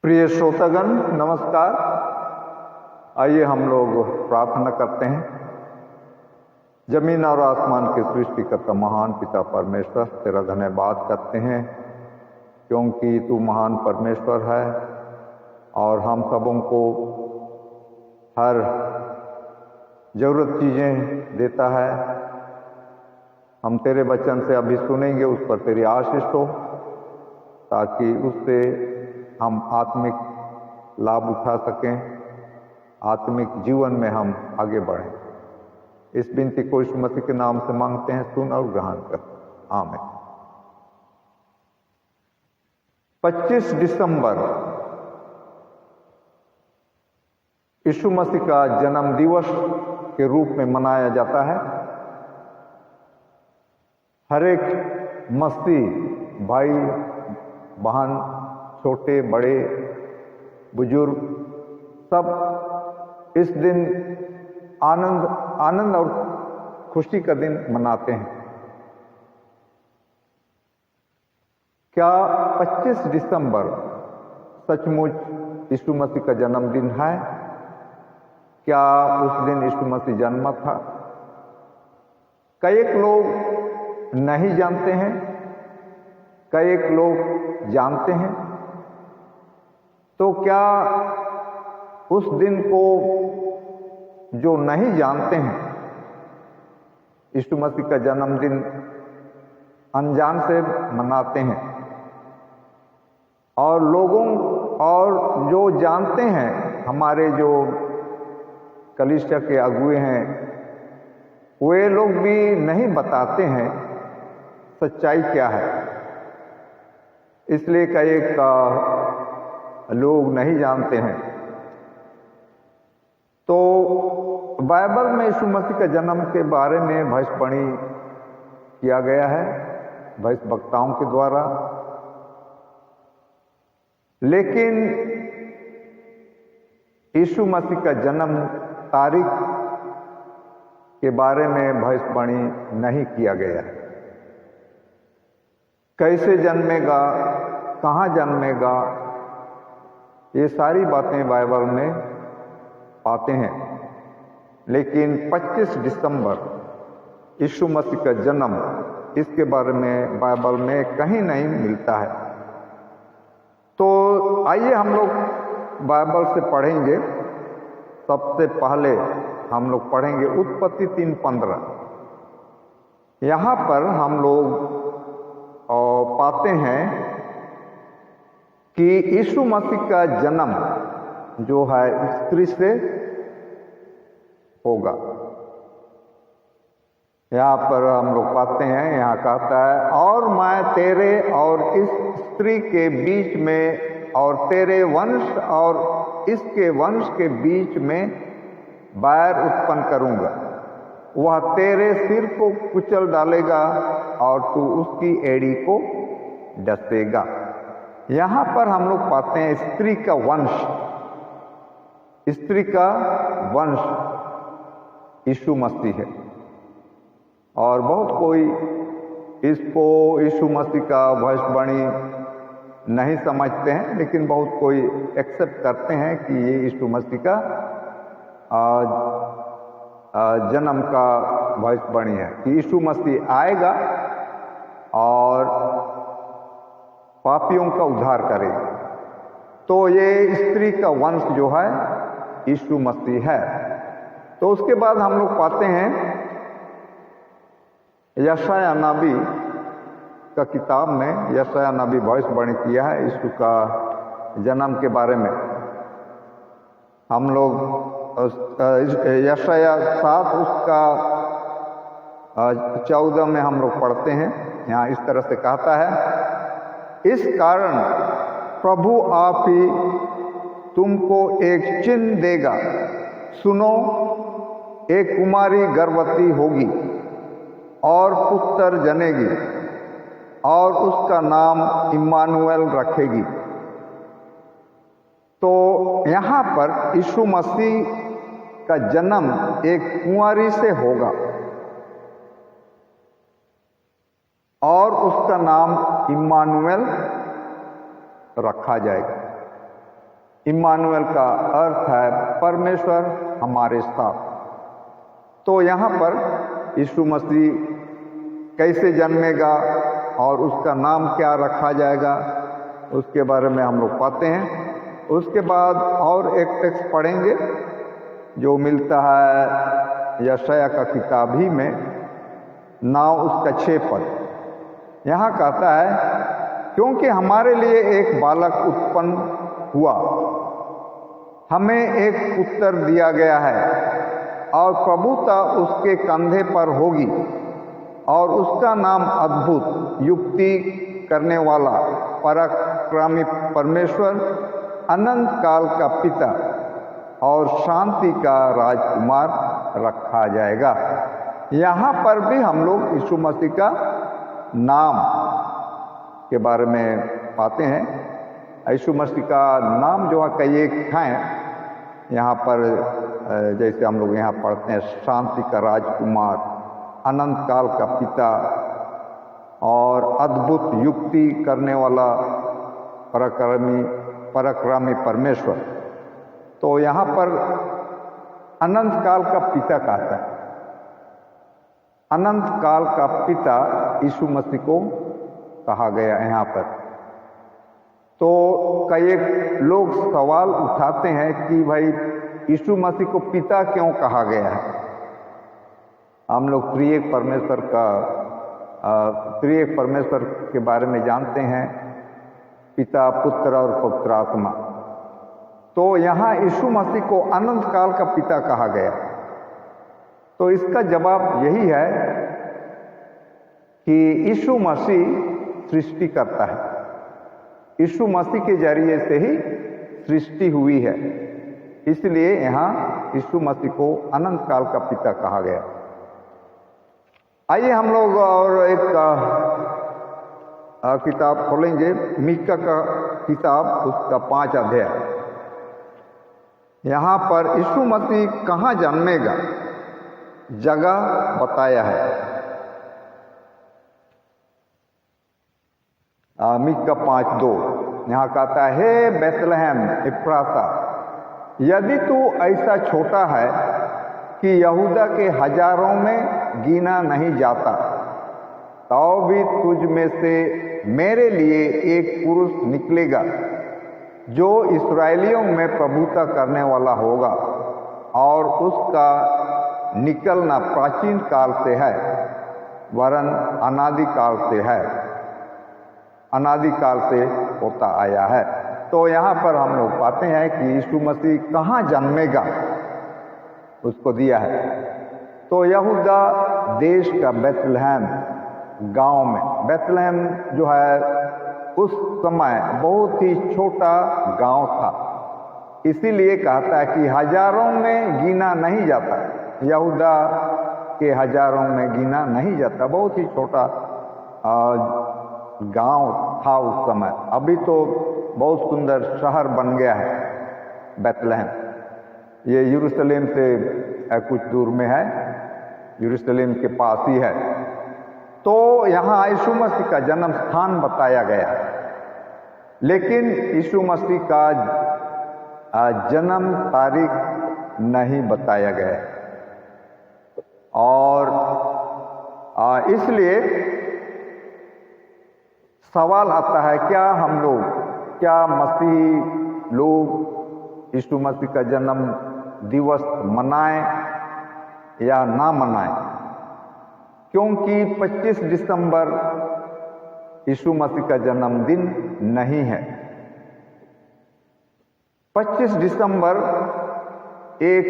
प्रिय श्रोतागण नमस्कार। आइए हम लोग प्रार्थना करते हैं। जमीन और आसमान के सृष्टिकर्ता महान पिता परमेश्वर, तेरा धन्यवाद करते हैं क्योंकि तू महान परमेश्वर है और हम सबों को हर जरूरत चीज़ें देता है। हम तेरे वचन से अभी सुनेंगे, उस पर तेरी आशीष हो ताकि उससे हम आत्मिक लाभ उठा सकें, आत्मिक जीवन में हम आगे बढ़ें। इस विनती को यीशु मसीह के नाम से मांगते हैं, सुन और ग्रहण कर, आमीन। 25 दिसंबर यीशु मसीह का जन्म दिवस के रूप में मनाया जाता है। हर एक मसीह भाई बहन, छोटे बड़े बुजुर्ग सब इस दिन आनंद और खुशी का दिन मनाते हैं। क्या 25 दिसंबर सचमुच यीशु मसीह का जन्मदिन है? क्या उस दिन यीशु मसीह जन्मा था? कई लोग नहीं जानते हैं, कई लोग जानते हैं। तो क्या उस दिन को जो नहीं जानते हैं, यीशु मसीह का जन्मदिन अनजान से मनाते हैं, और लोगों और जो जानते हैं, हमारे जो कलीसिया के अगुए हैं, वे लोग भी नहीं बताते हैं सच्चाई क्या है। इसलिए कई लोग नहीं जानते हैं। तो बाइबल में यीशु मसीह के जन्म के बारे में भविष्यवाणी किया गया है भविष्यवक्ताओं के द्वारा, लेकिन यीशु मसीह का जन्म तारीख के बारे में भविष्यवाणी नहीं किया गया है। कैसे जन्मेगा, कहाँ जन्मेगा, ये सारी बातें बाइबल में पाते हैं। लेकिन 25 दिसंबर यीशु मसीह का जन्म, इसके बारे में बाइबल में कहीं नहीं मिलता है। तो आइए हम लोग बाइबल से पढ़ेंगे। सबसे पहले हम लोग पढ़ेंगे उत्पत्ति 3:15। यहाँ पर हम लोग पाते हैं कि यीशु मसीह का जन्म जो है स्त्री से होगा। यहाँ पर हम लोग पाते हैं, यहाँ कहता है, और मैं तेरे और इस स्त्री के बीच में और तेरे वंश और इसके वंश के बीच में बैर उत्पन्न करूंगा। वह तेरे सिर को कुचल डालेगा और तू उसकी एड़ी को डसेगा। यहाँ पर हम लोग पाते हैं स्त्री का वंश, स्त्री का वंश यीशु मसीह है। और बहुत कोई इसको यीशु मसीह का भविष्यवाणी नहीं समझते हैं, लेकिन बहुत कोई एक्सेप्ट करते हैं कि ये यीशु मसीह का जन्म का भविष्यवाणी है कि यीशु मसीह आएगा और पापियों का उद्धार करेगा। तो ये स्त्री का वंश जो है यीशु मसीह है। तो उसके बाद हम लोग पाते हैं यशायाह नबी का किताब में, यशायाह नबी भविष्यवाणी किया है यीशु का जन्म के बारे में। हम लोग यशायाह 7 उसका 14 में हम लोग पढ़ते हैं। यहाँ इस तरह से कहता है, इस कारण प्रभु आप ही तुमको एक चिन्ह देगा। सुनो, एक कुमारी गर्भवती होगी और पुत्र जनेगी और उसका नाम इम्मानुएल रखेगी। तो यहाँ पर यीशु मसीह का जन्म एक कुंवारी से होगा और उसका नाम इम्मानुएल रखा जाएगा। इम्मानुएल का अर्थ है परमेश्वर हमारे साथ। तो यहाँ पर यीशु मसीह कैसे जन्मेगा और उसका नाम क्या रखा जाएगा उसके बारे में हम लोग पाते हैं। उसके बाद और एक टेक्स्ट पढ़ेंगे जो मिलता है यशायाह का किताब ही में, 9 उसका 6 पद। यहाँ कहता है, क्योंकि हमारे लिए एक बालक उत्पन्न हुआ, हमें एक पुत्र दिया गया है और प्रभुता उसके कंधे पर होगी और उसका नाम अद्भुत, युक्ति करने वाला, पराक्रमी परमेश्वर, अनंत काल का पिता और शांति का राजकुमार रखा जाएगा। यहाँ पर भी हम लोग यीशु मसीह का नाम के बारे में पाते हैं। यीशु मसीह का नाम जो है कई एक हैं यहाँ पर, जैसे हम लोग यहाँ पढ़ते हैं, शांति का राजकुमार, अनंत काल का पिता और अद्भुत युक्ति करने वाला, पराक्रमी परमेश्वर। तो यहाँ पर अनंत काल का पिता कहता है। अनंत काल का पिता यीशु मसीह को कहा गया यहाँ पर। तो कई लोग सवाल उठाते हैं कि भाई यीशु मसीह को पिता क्यों कहा गया है। हम लोग त्रिएक परमेश्वर के बारे में जानते हैं, पिता, पुत्र और पवित्र आत्मा। तो यहाँ यीशु मसीह को अनंत काल का पिता कहा गया। तो इसका जवाब यही है कि यीशु मसीह सृष्टि करता है। यीशु मसीह के जरिए से ही सृष्टि हुई है, इसलिए यहाँ यीशु मसीह को अनंत काल का पिता कहा गया। आइए हम लोग और एक किताब खोलेंगे, मीका का किताब, उसका 5 अध्याय। यहाँ पर यीशु मसीह कहाँ जन्मेगा जगह बताया है। मीका 5:2 यहाँ कहता है, हे बैतलहम इफ्राता, यदि तू ऐसा छोटा है कि यहूदा के हजारों में गिना नहीं जाता, तो भी तुझ में से मेरे लिए एक पुरुष निकलेगा जो इस्राएलियों में प्रभुता करने वाला होगा, और उसका निकलना प्राचीन काल से है, वरन अनादि काल से है, अनादि काल से होता आया है। तो यहाँ पर हम लोग पाते हैं कि यीशु मसीह कहाँ जन्मेगा उसको दिया है। तो यहूदा देश का बैतलहम गांव में, बैतलहम जो है उस समय बहुत ही छोटा गांव था, इसीलिए कहता है कि हजारों में गिना नहीं जाता, यहूदा के हजारों में गिना नहीं जाता, बहुत ही छोटा गांव था उस समय। अभी तो बहुत सुंदर शहर बन गया है बैतलहम, ये यरूशलेम से कुछ दूर में है, यरूशलेम के पास ही है। तो यहाँ यीशु मसीह का जन्म स्थान बताया गया, लेकिन यीशु मसीह का जन्म तारीख नहीं बताया गया। और इसलिए सवाल आता है, क्या मसीही लोग यीशु मसीह का जन्म दिवस मनाएं या ना मनाएं, क्योंकि 25 दिसंबर यीशु मसीह का जन्मदिन नहीं है। 25 दिसंबर एक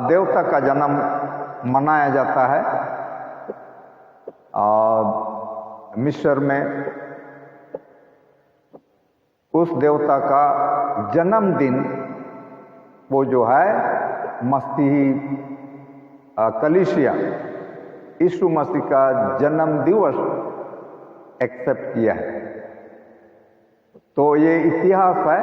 देवता का जन्म मनाया जाता है मिस्र में। उस देवता का जन्मदिन वो जो है मसीही कलीसिया यीशु मसीह का जन्म दिवस एक्सेप्ट किया है। तो ये इतिहास है,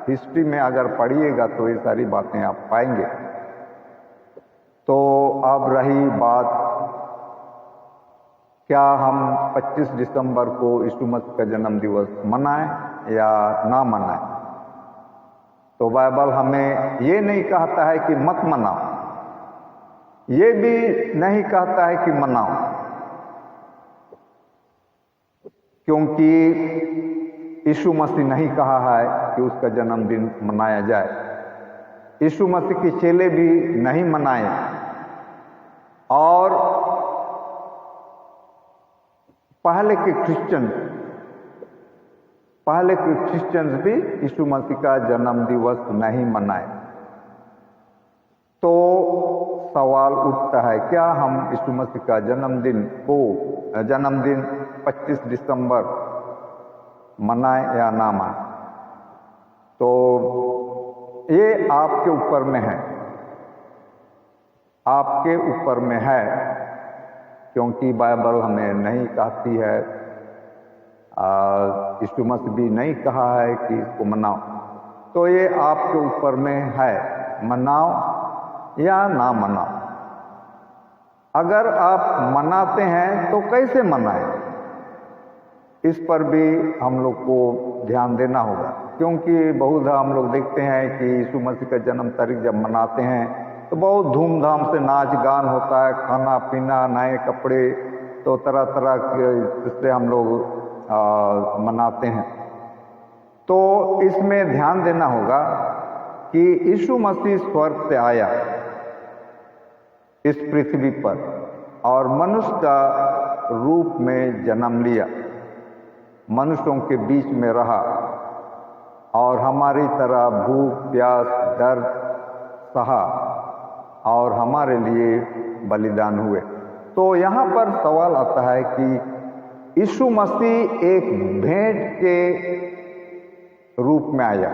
हिस्ट्री में अगर पढ़िएगा तो ये सारी बातें आप पाएंगे। तो अब रही बात क्या हम 25 दिसंबर को यीशु मसीह का जन्म दिवस मनाएं या ना मनाएं? तो बाइबल हमें ये नहीं कहता है कि मत मनाओ, ये भी नहीं कहता है कि मनाओ, क्योंकि यीशु मसीह नहीं कहा है कि उसका जन्मदिन मनाया जाए। यीशु मसीह के चेले भी नहीं मनाए और पहले के क्रिश्चियंस भी यीशु मसीह का जन्म दिवस नहीं मनाए। तो सवाल उठता है, क्या हम यीशु मसीह का जन्मदिन 25 दिसंबर मनाएं या ना मनाएं? तो ये आपके ऊपर में है, आपके ऊपर में है, क्योंकि बाइबल हमें नहीं कहती है, यीशु मसीह भी नहीं कहा है कि इसको मनाओ। तो ये आपके ऊपर में है, मनाओ या ना मनाओ। अगर आप मनाते हैं तो कैसे मनाएं, इस पर भी हम लोग को ध्यान देना होगा, क्योंकि बहुधा हम लोग देखते हैं कि यीशु मसीह का जन्म तारीख जब मनाते हैं तो बहुत धूमधाम से नाच गान होता है, खाना पीना, नए कपड़े, तो तरह तरह के जिससे हम लोग मनाते हैं। तो इसमें ध्यान देना होगा कि यीशु मसीह स्वर्ग से आया इस पृथ्वी पर और मनुष्य का रूप में जन्म लिया, मनुष्यों के बीच में रहा और हमारी तरह भूख प्यास दर्द सहा और हमारे लिए बलिदान हुए। तो यहाँ पर सवाल आता है कि यीशु मसीह एक भेंट के रूप में आया,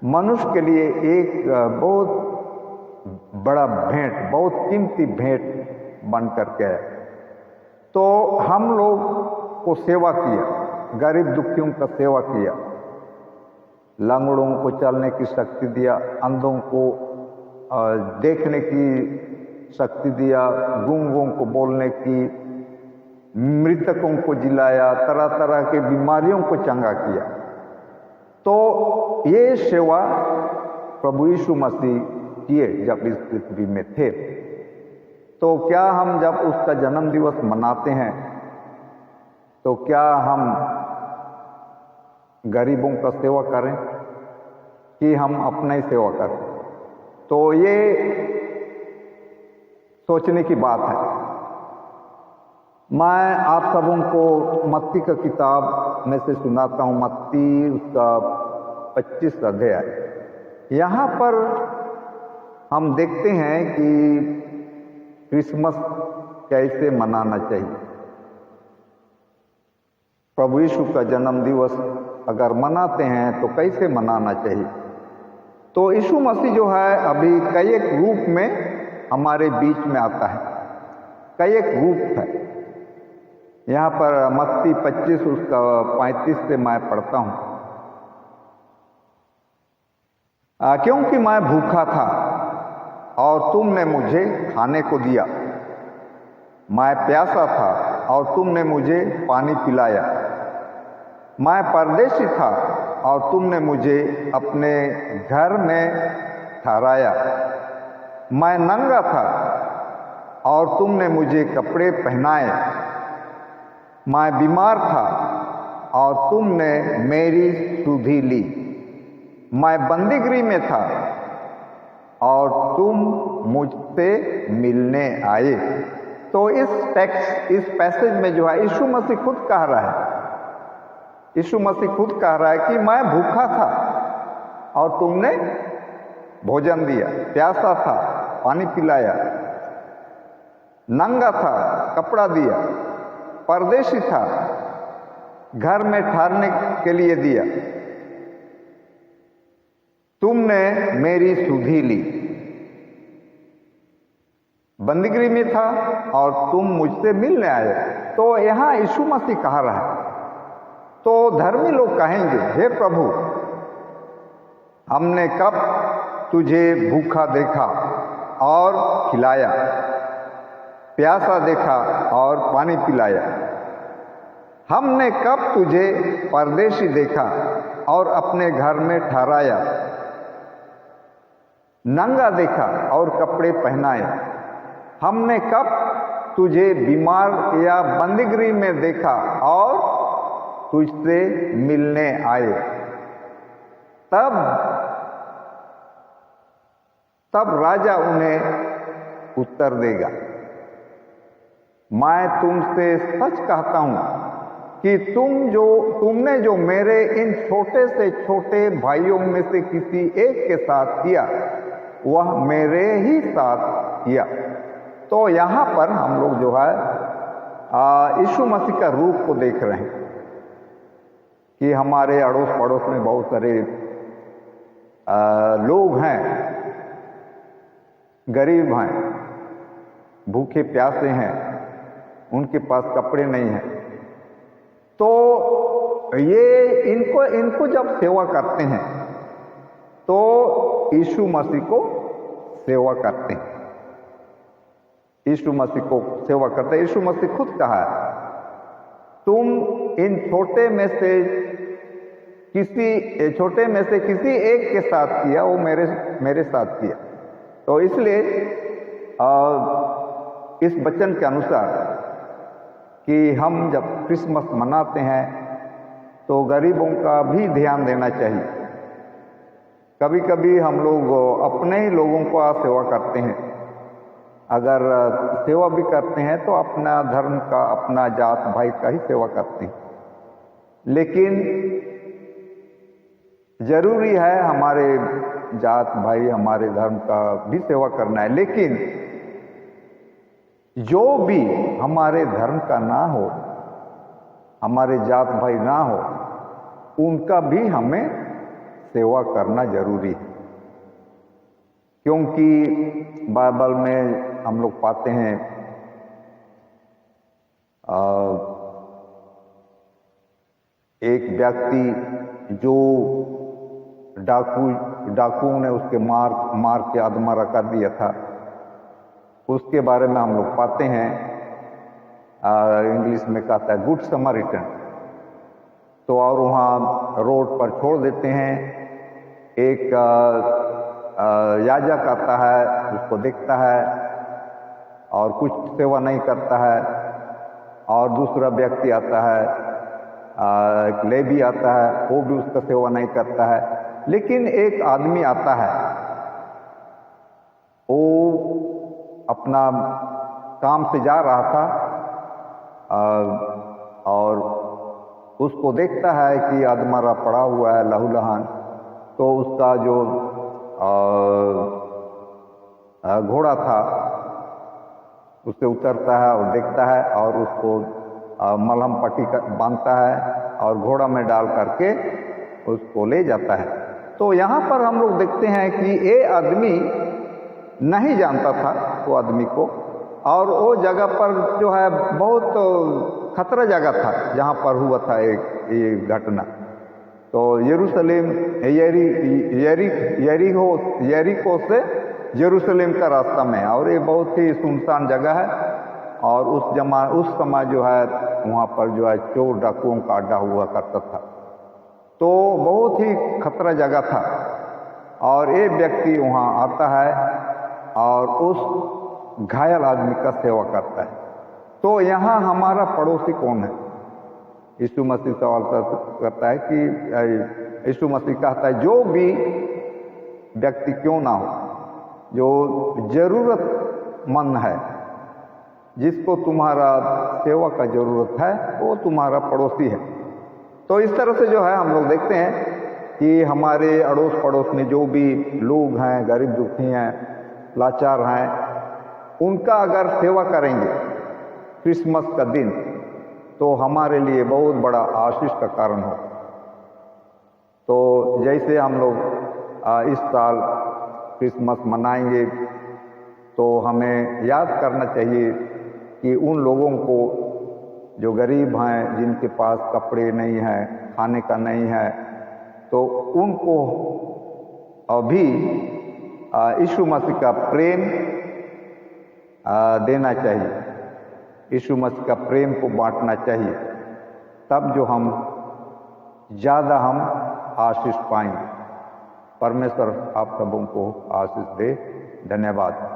मनुष्य के लिए एक बहुत बड़ा भेंट, बहुत कीमती भेंट बन करके आया। तो हम लोग को सेवा किया, गरीब दुखियों का सेवा किया, लंगड़ों को चलने की शक्ति दिया, अंधों को देखने की शक्ति दिया, गूंगों को बोलने की, मृतकों को जिलाया, तरह तरह के बीमारियों को चंगा किया। तो ये सेवा प्रभु यीशु मसीह किए जब इस पृथ्वी में थे। तो क्या हम जब उसका जन्म दिवस मनाते हैं तो क्या हम गरीबों का सेवा करें कि हम अपना ही सेवा करें? तो ये सोचने की बात है। मैं आप सबों को मत्ती का किताब में से सुनाता हूँ, मत्ती उसका 25 अध्याय। यहाँ पर हम देखते हैं कि क्रिसमस कैसे मनाना चाहिए। प्रभु यीशु का जन्म दिवस अगर मनाते हैं तो कैसे मनाना चाहिए? तो यीशु मसीह जो है अभी कई एक रूप में हमारे बीच में आता है, कई एक रूप है। यहाँ पर मत्ती 25 उसका 35 से मैं पढ़ता हूँ। क्योंकि मैं भूखा था और तुमने मुझे खाने को दिया, मैं प्यासा था और तुमने मुझे पानी पिलाया, मैं परदेशी था और तुमने मुझे अपने घर में ठहराया, मैं नंगा था और तुमने मुझे कपड़े पहनाए, मैं बीमार था और तुमने मेरी सुधि ली, मैं बंदीगृह में था और तुम मुझसे मिलने आए। तो इस पैसेज में जो है यीशु मसीह खुद कह रहा है, यीशु मसीह खुद कह रहा है कि मैं भूखा था और तुमने भोजन दिया, प्यासा था पानी पिलाया, नंगा था कपड़ा दिया, परदेशी था घर में ठहरने के लिए दिया, तुमने मेरी सुधि ली, बंदीगृह में था और तुम मुझसे मिलने आए। तो यहाँ यीशु मसीह कह रहा है। तो धर्मी लोग कहेंगे, हे प्रभु, हमने कब तुझे भूखा देखा और खिलाया, प्यासा देखा और पानी पिलाया। हमने कब तुझे परदेशी देखा और अपने घर में ठहराया। नंगा देखा और कपड़े पहनाए। हमने कब तुझे बीमार या बंदीगृह में देखा और तुझसे मिलने आए। तब राजा उन्हें उत्तर देगा, मैं तुमसे सच कहता हूं कि तुमने जो मेरे इन छोटे से छोटे भाइयों में से किसी एक के साथ किया वह मेरे ही साथ किया। तो यहाँ पर हम लोग जो है यीशु मसीह का रूप को देख रहे हैं कि हमारे अड़ोस पड़ोस में बहुत सारे लोग हैं, गरीब हैं, भूखे प्यासे हैं, उनके पास कपड़े नहीं हैं। तो ये इनको जब सेवा करते हैं तो यीशु मसीह को सेवा करते हैं। यीशु मसीह को सेवा करते हैं। यीशु मसीह खुद कहा है, तुम इन छोटे में से किसी एक के साथ किया वो मेरे साथ किया। तो इसलिए इस वचन के अनुसार कि हम जब क्रिसमस मनाते हैं तो गरीबों का भी ध्यान देना चाहिए। कभी कभी हम लोग अपने ही लोगों का सेवा करते हैं। अगर सेवा भी करते हैं तो अपना धर्म का, अपना जात भाई का ही सेवा करते हैं। लेकिन जरूरी है हमारे जात भाई, हमारे धर्म का भी सेवा करना है। लेकिन जो भी हमारे धर्म का ना हो, हमारे जात भाई ना हो, उनका भी हमें सेवा करना जरूरी है। क्योंकि बाइबल में हम लोग पाते हैं एक व्यक्ति जो डाकुओं ने उसके मार के आधमरा कर दिया था, उसके बारे में हम लोग पाते हैं। इंग्लिश में कहता है गुड समरिटन। तो और वहाँ रोड पर छोड़ देते हैं। एक याजक आता है, उसको देखता है और कुछ सेवा नहीं करता है। और दूसरा व्यक्ति आता है, एक लेवी आता है, वो भी उसका सेवा नहीं करता है। लेकिन एक आदमी आता है, वो अपना काम से जा रहा था और उसको देखता है कि आदमरा पड़ा हुआ है लहूलुहान। तो उसका जो घोड़ा था उससे उतरता है और देखता है और उसको मलहम पट्टी बांधता है और घोड़ा में डाल करके उसको ले जाता है। तो यहाँ पर हम लोग देखते हैं कि ये आदमी नहीं जानता था वो आदमी को, और वो जगह पर जो है बहुत खतरा जगह था जहाँ पर हुआ था ये घटना। तो यरूशलेम यरीको से यरूशलेम का रास्ता में है और ये बहुत ही सुनसान जगह है। और उस समय जो है वहाँ पर जो है चोर डाकुओं का अड्डा हुआ करता था। तो बहुत ही खतरा जगह था और ये व्यक्ति वहाँ आता है और उस घायल आदमी का सेवा करता है। तो यहाँ हमारा पड़ोसी कौन है? यीशु मसीह सवाल करता है कि यीशु मसीह कहता है जो भी व्यक्ति क्यों ना हो, जो जरूरतमंद है, जिसको तुम्हारा सेवा का जरूरत है, वो तुम्हारा पड़ोसी है। तो इस तरह से जो है हम लोग देखते हैं कि हमारे अड़ोस पड़ोस में जो भी लोग हैं, गरीब दुखी हैं, लाचार हैं, उनका अगर सेवा करेंगे क्रिसमस का दिन तो हमारे लिए बहुत बड़ा आशीष का कारण हो। तो जैसे हम लोग इस साल क्रिसमस मनाएंगे तो हमें याद करना चाहिए कि उन लोगों को जो गरीब हैं, जिनके पास कपड़े नहीं हैं, खाने का नहीं है, तो उनको अभी यीशु मसीह का प्रेम देना चाहिए। यीशु मसीह का प्रेम को बांटना चाहिए, तब जो हम ज़्यादा हम आशीष पाएंगे। परमेश्वर आप सबों को आशीष दे। धन्यवाद।